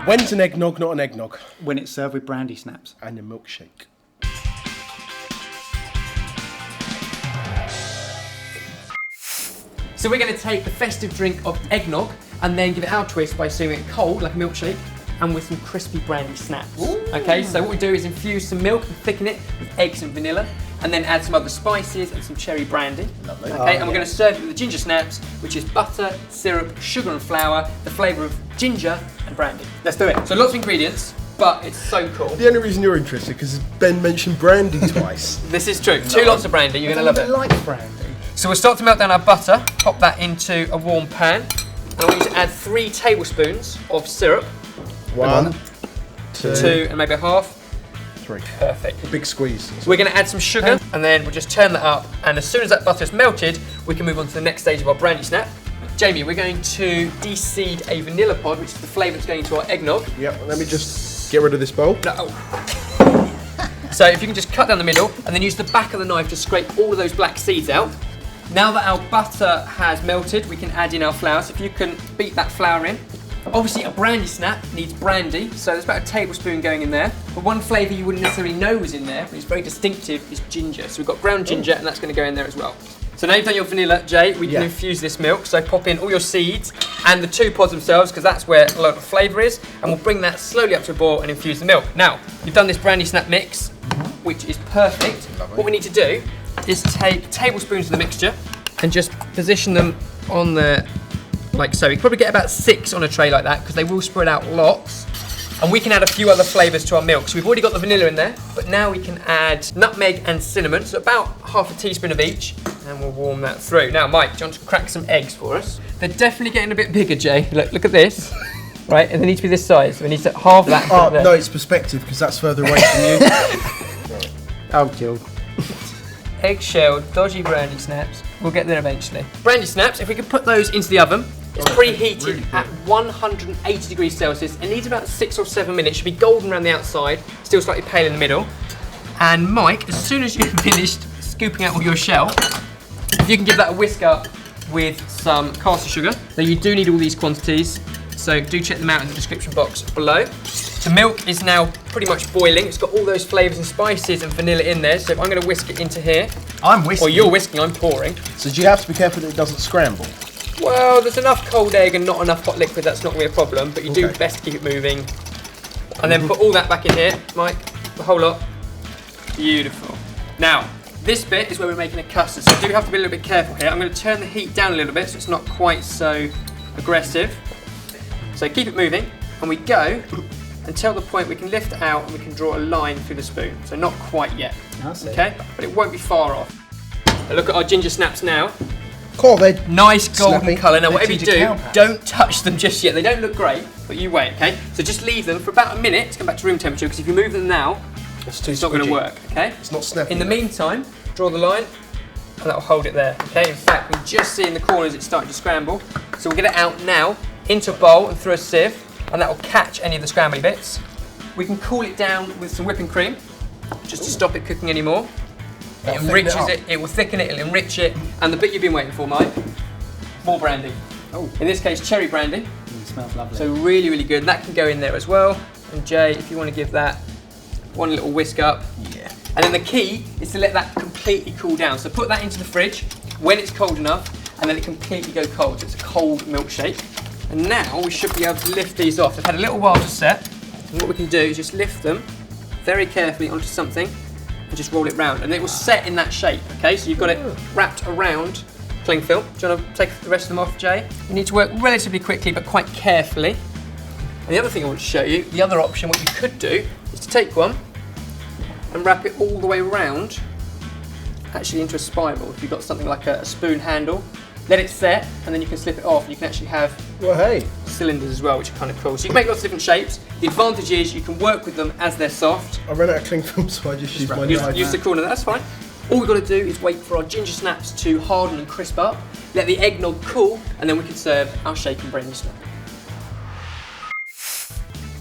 When's an eggnog not an eggnog? When it's served with brandy snaps. And a milkshake. So we're going to take the festive drink of eggnog and then give it our twist by serving it cold, like a milkshake, and with some crispy brandy snaps. Ooh. Okay, so what we do is infuse some milk and thicken it with eggs and vanilla, and then add some other spices and some cherry brandy. Lovely. Okay, and we're going to serve it with the ginger snaps, which is butter, syrup, sugar and flour, the flavour of ginger and brandy. Let's do it. So lots of ingredients, but it's so cool. The only reason you're interested because Ben mentioned brandy twice. This is true. 2 lots of brandy, you're going to love it. I like brandy. So we'll start to melt down our butter, pop that into a warm pan, and I want you to add 3 tablespoons of syrup. 1, 2, and maybe a half. 3. Perfect. A big squeeze. We're going to add some sugar, and then we'll just turn that up, and as soon as that butter is melted, we can move on to the next stage of our brandy snap. Jamie, we're going to de-seed a vanilla pod, which is the flavour that's going into our eggnog. Yep, let me just get rid of this bowl. No. So if you can just cut down the middle, and then use the back of the knife to scrape all of those black seeds out. Now that our butter has melted, we can add in our flour. So if you can beat that flour in. Obviously a brandy snap needs brandy, so there's about a tablespoon going in there. But one flavour you wouldn't necessarily know was in there, but it's very distinctive, is ginger. So we've got ground ginger, and that's going to go in there as well. So now you've done your vanilla, Jay, we can infuse this milk. So pop in all your seeds and the 2 pods themselves, because that's where a lot of flavour is, and we'll bring that slowly up to a boil and infuse the milk. Now, you've done this brandy snap mix, which is perfect. Lovely. What we need to do is take tablespoons of the mixture and just position them on there like so. You can probably get about 6 on a tray like that, because they will spread out lots. And we can add a few other flavours to our milk. So we've already got the vanilla in there, but now we can add nutmeg and cinnamon, so about half a teaspoon of each, and we'll warm that through. Now, Mike, do you want to crack some eggs for us? They're definitely getting a bit bigger, Jay. Look at this. Right, and they need to be this size. So we need to halve that. Oh, no, it's perspective, because that's further away from you. Oh, killed. Eggshell, dodgy brandy snaps. We'll get there eventually. Brandy snaps, if we could put those into the oven, it's preheated really at 180 degrees Celsius. It needs about 6 or 7 minutes. Should be golden around the outside, still slightly pale in the middle. And Mike, as soon as you've finished scooping out all your shell, if you can give that a whisk up with some caster sugar. Now you do need all these quantities, so do check them out in the description box below. The milk is now pretty much boiling. It's got all those flavours and spices and vanilla in there. So if I'm going to whisk it into here. I'm whisking. Or you're whisking, I'm pouring. So do you have to be careful that it doesn't scramble? Well, there's enough cold egg and not enough hot liquid, that's not going to be a problem, but you do best keep it moving. And then put all that back in here, Mike, the whole lot. Beautiful. Now, this bit is where we're making a custard, so you do have to be a little bit careful here. I'm going to turn the heat down a little bit so it's not quite so aggressive. So keep it moving, and we go until the point we can lift it out and we can draw a line through the spoon. So not quite yet, okay? But it won't be far off. Now look at our ginger snaps now. Cool, they're nice golden colour. Now whatever you do, cowpath. don't touch them just yet. They don't look great, but you wait, okay? So just leave them for about a minute to come back to room temperature, because if you move them now, it's not going to work, okay? It's not snappy. In the meantime, draw the line, and that'll hold it there, okay? In fact, we just see in the corners it's starting to scramble. So we'll get it out now into a bowl and through a sieve, and that will catch any of the scrambly bits. We can cool it down with some whipping cream, just to stop it cooking anymore. It enriches it, it will thicken it, it'll enrich it. And the bit you've been waiting for, Mike, more brandy. Oh. In this case, cherry brandy. It smells lovely. So really, really good. That can go in there as well. And Jay, if you want to give that one little whisk up. Yeah. And then the key is to let that completely cool down. So put that into the fridge when it's cold enough, and then it completely go cold. So it's a cold milkshake. And now we should be able to lift these off. They've had a little while to set. And what we can do is just lift them very carefully onto something and just roll it round. And it will set in that shape, okay? So you've got it wrapped around cling film. Do you want to take the rest of them off, Jay? You need to work relatively quickly, but quite carefully. And the other thing I want to show you, the other option, what you could do, is to take one and wrap it all the way around, actually into a spiral. If you've got something like a spoon handle, let it set, and then you can slip it off, and you can actually have cylinders as well, which are kind of cool. So you can make lots of different shapes. The advantage is you can work with them as they're soft. I ran out of cling film, so I just used my knife. Use the corner, that's fine. All we've got to do is wait for our ginger snaps to harden and crisp up, let the eggnog cool, and then we can serve our shake and brandy snap.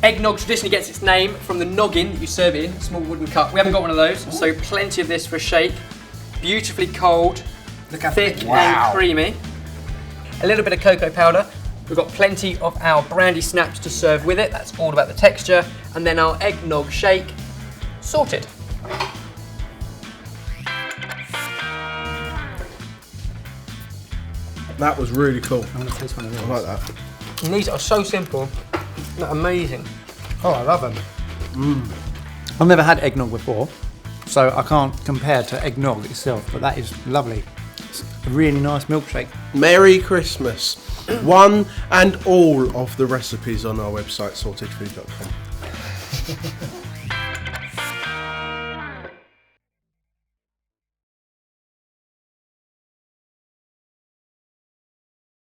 Eggnog traditionally gets its name from the noggin that you serve it in, a small wooden cup. We haven't got one of those, so plenty of this for a shake. Beautifully cold, thick and creamy. A little bit of cocoa powder, We've got plenty of our brandy snaps to serve with it. That's all about the texture. And then our eggnog shake, sorted. That was really cool. I'm going to taste one of these. I like that. And these are so simple, they're amazing. Oh, I love them. I've never had eggnog before, so I can't compare to eggnog itself, but that is lovely. It's a really nice milkshake. Merry Christmas. One and all of the recipes on our website, sortedfood.com.